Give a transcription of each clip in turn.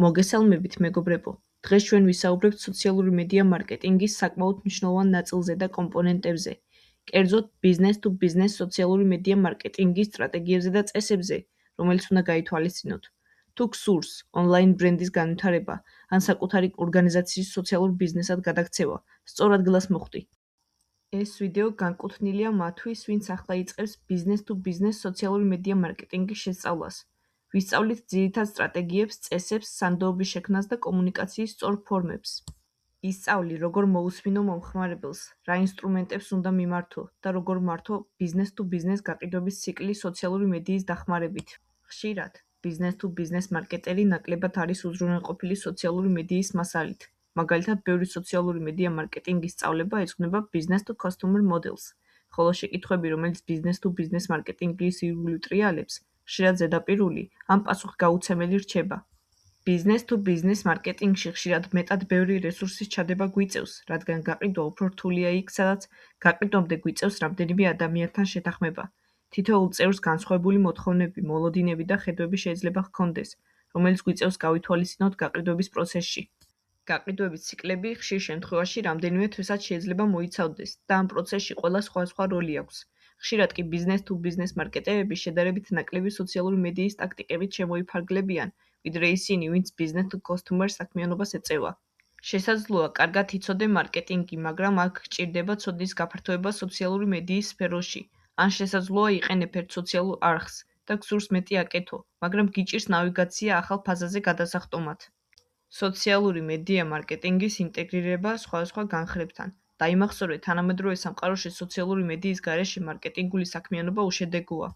მოგესალმებით, მეგობრებო. დღეს ჩვენ ვისაუბრებთ სოციალური მედია მარკეტინგის საკმაოდ მნიშვნელოვან ნაწილზე და კომპონენტებზე. კერძოდ, business-to-business სოციალური მედია მარკეტინგის სტრატეგიებზე და წესებზე, რომელიც უნდა გაითვალისწინოთ. თუ გსურს ონლაინ ბრენდის განვითარება, ან საკუთარი ორგანიზაციის სოციალურ ბიზნესად გადაქცევა, სწორ ადგილას მოხვდი. ეს ვიდეო განკუთვნილია მათთვის, ვინც ახლა იწყებს business-to-business სოციალური მედია მარკეტინგის შესწავლას. ვისწავლით ძირითად სტრატეგიებს, წესებს, სანდოობის შექმნას და კომუნიკაციის სწორ ფორმებს. ისწავლი, როგორ მოусმინო მომხმარებელს, რა ინსტრუმენტებს უნდა მიმართო და როგორ მართო business-to-business გაყიდვების ციკლი სოციალური მედიის დახმარებით. ხშირად, business-to-business მარკეტერი ნაკლებად არის უზრუნველყოფილი სოციალური მედიის მასალით. მაგალითად, ბევრი სოციალური მედია მარკეტინგის სწავლება ეძღვნება business-to-customer models, ხოლო შეკითხვები, რომელიც business-to-business მარკეტინგის ირგვლივ ტრიალებს, ხშირად ზედაპირული ან პასუხგაუცემელი რჩება. business-to-business მარკეტინგში ხშირად მეტად ბევრი რესურსის ჩადება გვიწევს, რადგან გაყიდვა უფრო რთულია იქ, სადაც გაყიდვამდე გვიწევს რამდენიმე ადამიანთან შეთანხმება. თითოეულ წევრს განსხვავებული მოთხოვნები, მოლოდინები და ხედვები შეიძლება ჰქონდეს, რომელიც გვიწევს გავითვალისწინოთ გაყიდვების პროცესში. გაყიდვების ციკლები ხშირ შემთხვევაში რამდენიმე თვესაც შეიძლება მოიცავდეს და ამ პროცესში ყველა სხვადასხვა როლი აქვს. ხშირად კი business-to-business მარკეტერები შედარებით ნაკლები სოციალური მედიის ტაქტიკებით შემოიფარგლებიან, ვიდრე ისინი, ვინც business-to-customer საქმიანობას ეწევა. შესაძლოა კარგად იცოდე მარკეტინგი, მაგრამ აქ გჭირდება ცოდნის გაფართოება სოციალური მედიის სფეროში, ან შესაძლოა იყენებ ერთ სოციალურ არხს და გსურს მეტი აკეთო, მაგრამ გიჭირს ნავიგაცია ახალ ფაზაზე გადასახტომად. სოციალური მედია მარკეტინგის ინტეგრირება სხვადასხვა განხრებთან. დაიმახსოვრე, თანამედროვე სამყაროში სოციალური მედიის გარეშე მარკეტინგული საქმიანობა უშედეგოა.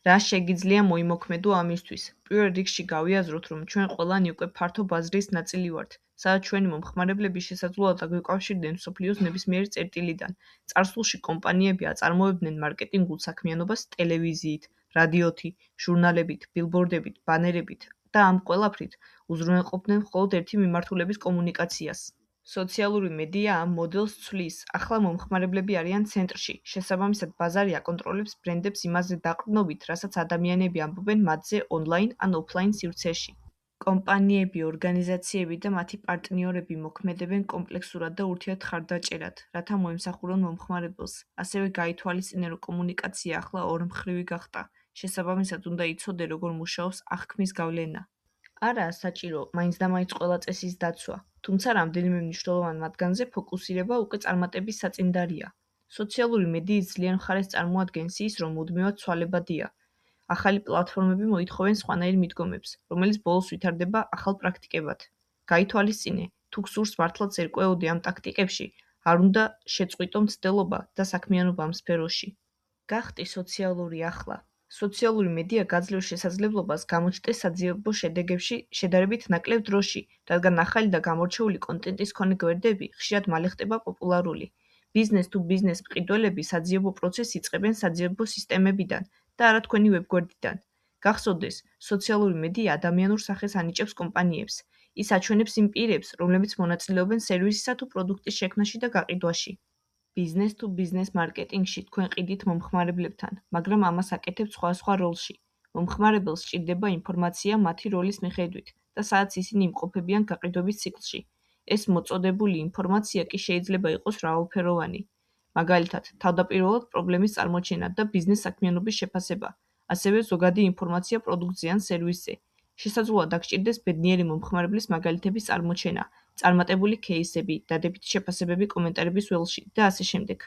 რა შეგიძლია მოიმოქმედო ამისთვის? პირველ რიგში გავიაზროთ, რომ ჩვენ ყველანი უკვე ფართო ბაზრის ნაწილი ვართ, სადაც ჩვენი მომხმარებლები შესაძლოა დაგვიკავშირდნენ მსოფლიოს ნებისმიერი წერტილიდან. წარსულში კომპანიები აწარმოებდნენ მარკეტინგულ საქმიანობას ტელევიზიით, რადიოთი, ჟურნალებით, ბილბორდებით, ბანერებით და ამ ყველაფრით უზრუნველყოფდნენ მხოლოდ ერთი მიმართულების კომუნიკაციას. სოციალური მედია ამ მოდელს ცვლის, ახლა მომხმარებლები არიან ცენტრში, შესაბამისად ბაზარი აკონტროლებს ბრენდებს იმაზე დაყრდნობით, რასაც ადამიანები ამბობენ მათზე ონლაინ ან ოფლაინ სივრცეში. კომპანიები, ორგანიზაციები და მათი პარტნიორები მოქმედებენ კომპლექსურად და ურთიერთხარდაჭერად, რათა მოემსახურონ მომხმარებელს. ასევე გაითვალისწინე, რომ კომუნიკაცია ახლა ორმხრივი გახდა. შესაბამისად უნდა იცოდე, როგორ მუშაობს აღქმის გავლენა. არაა საჭირო მაინც და მაინც ყველა წესის დაცვა, თუმცა რამდენიმე მნიშვნელოვან მათგანზე ფოკუსირება უკვე წარმატების საწინდარია. სოციალური მედიის ძლიერ მხარეს წარმოადგენს ის, რომ მუდმივად ცვალებადია. ახალი პლატფორმები მოითხოვენ სხვანაირ მიდგომებს, რომელიც ბოლოს ვითარდება ახალ პრაქტიკებად. გაითვალისწინე, თუ გსურს მართლაც ერკვეოდი ამ ტაქტიკებში, არ უნდა შეწყვიტო მცდელობა და საქმიანობა ამ სფეროში. გახტი სოციალური ახლა. სოციალური მედია გაძლევს შესაძლებლობას გამოჩნდეს საძიებო შედეგებში შედარებით ნაკლებ დროში, რადგან ახალი და გამორჩეული კონტენტის მქონე გვერდები ხშირად მალე ხდება პოპულარული. business-to-business მყიდველები საძიებო პროცესს იწყებენ საძიებო სისტემებიდან და არა თქვენი ვებგვერდიდან. გახსოვდეს, სოციალური მედია ადამიანურ სახეს ანიჭებს კომპანიებს. ის აჩვენებს იმ პირებს, რომლებიც მონაწილეობენ სერვისისა თუ პროდუქტის შექმნაში და გაყიდვაში. business-to-business მარკეტინგში თქვენ ყიდით მომხმარებლებთან, მაგრამ ამას აკეთებთ სხვადასხვა როლში. მომხმარებელს სჭირდება ინფორმაცია მათი როლის მიხედვით და სადაც ისინი იმყოფებიან გაყიდვების ციკლში. ეს მოწოდებული ინფორმაცია კი შეიძლება იყოს მრავალფეროვანი. მაგალითად, თავდაპირველად პრობლემის წარმოჩენა და ბიზნეს საქმიანობის შეფასება, ასევე ზოგადი ინფორმაცია პროდუქტზე ან სერვისზე. შესაძლოა დაგჭირდეს ბედნიერი მომხმარებლის მაგალითების წარმოჩენა, წარმატებული кейსები, დადებითი შეფასებები კომენტარების ველში და ასე შემდეგ.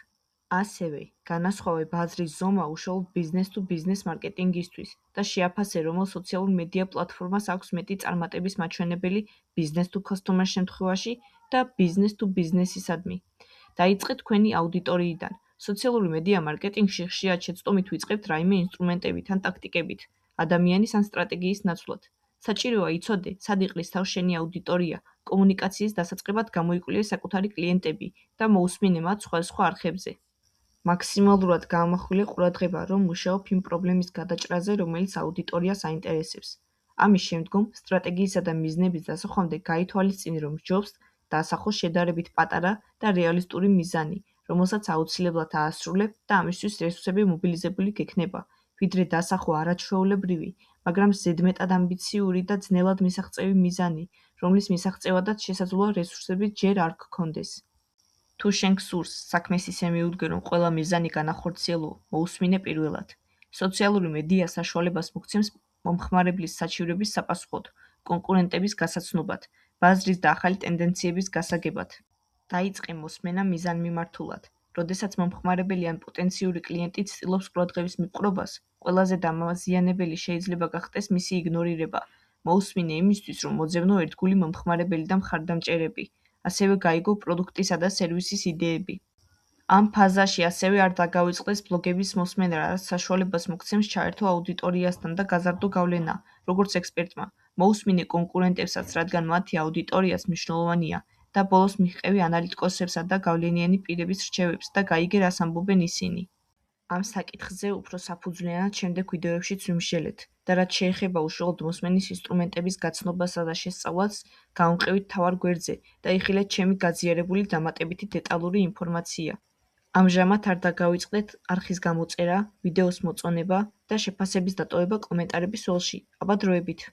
ასევე, განასხვავე ბაზრის ზომა უშუალოდ business-to-business მარკეტინგისთვის და შეაფასე, რომელ სოციალურ მედია პლატფორმას აქვს მეტი წარმატების მაჩვენებელი business-to-customer შემთხვევაში და business-to-business-ისადმი. დაიწყეთ თქვენი აუდიტორიიდან. სოციალური მედია მარკეტინგში ხშირად შეცდომით ვიწყებთ რაიმე ინსტრუმენტებით ან ტაქტიკებით, ადამიანის ან სტრატეგიის ნაცვლად. საჭიროა იცოდე, სად იყრის თავს შენი აუდიტორია, კომუნიკაციის დასაწყებად გამოიკვლიე საკუთარი კლიენტები და მოусმინე მათ სხვადასხვა არხებზე. მაქსიმალურად გაამახვილე ყურადღება, რომ მუშაობ იმ პრობლემის გადაჭრაზე, რომელიც აუდიტორიას აინტერესებს. ამის შემდგომ, სტრატეგიისა და მიზნების დასახვამდე გაითვალისწინე, რომ ჯობს დაასახოს შედარებით პატარა და რეალისტური მიზანი, რომელსაც აუცილებლად აასრულებ და ამისთვის რესურსები მობილიზებული გექნება, ვიდრე დასახო არაჩვეულებრივი, მაგრამ ზედმეტად ამბიციური და ძნელად მისაღწევი მიზანი, რომლის მისაღწევადაც შესაძლოა რესურსები ჯერ არ გქონდეს. თუ შენ გსურს საქმეს ისე მიუდგე, რომ ყველა მიზანი განახორციელო, მოусმინე პირველად. სოციალური მედია საშუალებას მოგცემს მომხმარებლის საჩივრების საპასუხოდ, კონკურენტების გასაცნობად, ბაზრის და ახალი ტენდენციების გასაგებად. დაიწყე მოსმენა მიზანმიმართულად. როდესაც მომხმარებელი ან პოტენციური კლიენტი ცდილობს ყურადღების მიპყრობას, ყველაზე დამაზიანებელი შეიძლება გახდეს მისი იგნორირება. მოусმინე იმისთვის, რომ მოძებნო ერთგული მომხმარებელი და მხარდამჭერები. ასევე გაიგო პროდუქტისა და სერვისის იდეები. ამ ფაზაში ასევე არ დაგავიწყდეს ბლოგების მოსმენა, რაც საშუალებას მოგცემს ჩაერთო აუდიტორიასთან და გაზარდო გავლენა, როგორც ექსპერტმა. მოусმინე კონკურენტებსაც, რადგან მათი აუდიტორიაც მნიშვნელოვანია და ბოლოს მიჰყევი ანალიტიკოსებსა და გავლენიანი პირების რჩევებს და გაიგე, რას ამბობენ ისინი. ამ საკითხზე უფრო საფუძვლიანად შემდეგ ვიდეოებშიც ვიმსჯელეთ და რაც შეეხება უშუალოდ მოსმენის ინსტრუმენტების გაცნობასა და შესწავლას, გავამყევით მთავარ გვერდზე და იხილეთ ჩემი გაზიარებული დამატებითი დეტალური ინფორმაცია. ამჟამად არ დაგავიწყდეთ არხის გამოწერა, ვიდეოს მოწონება და შეფასების დატოვება კომენტარების ველში. აბა დროებით!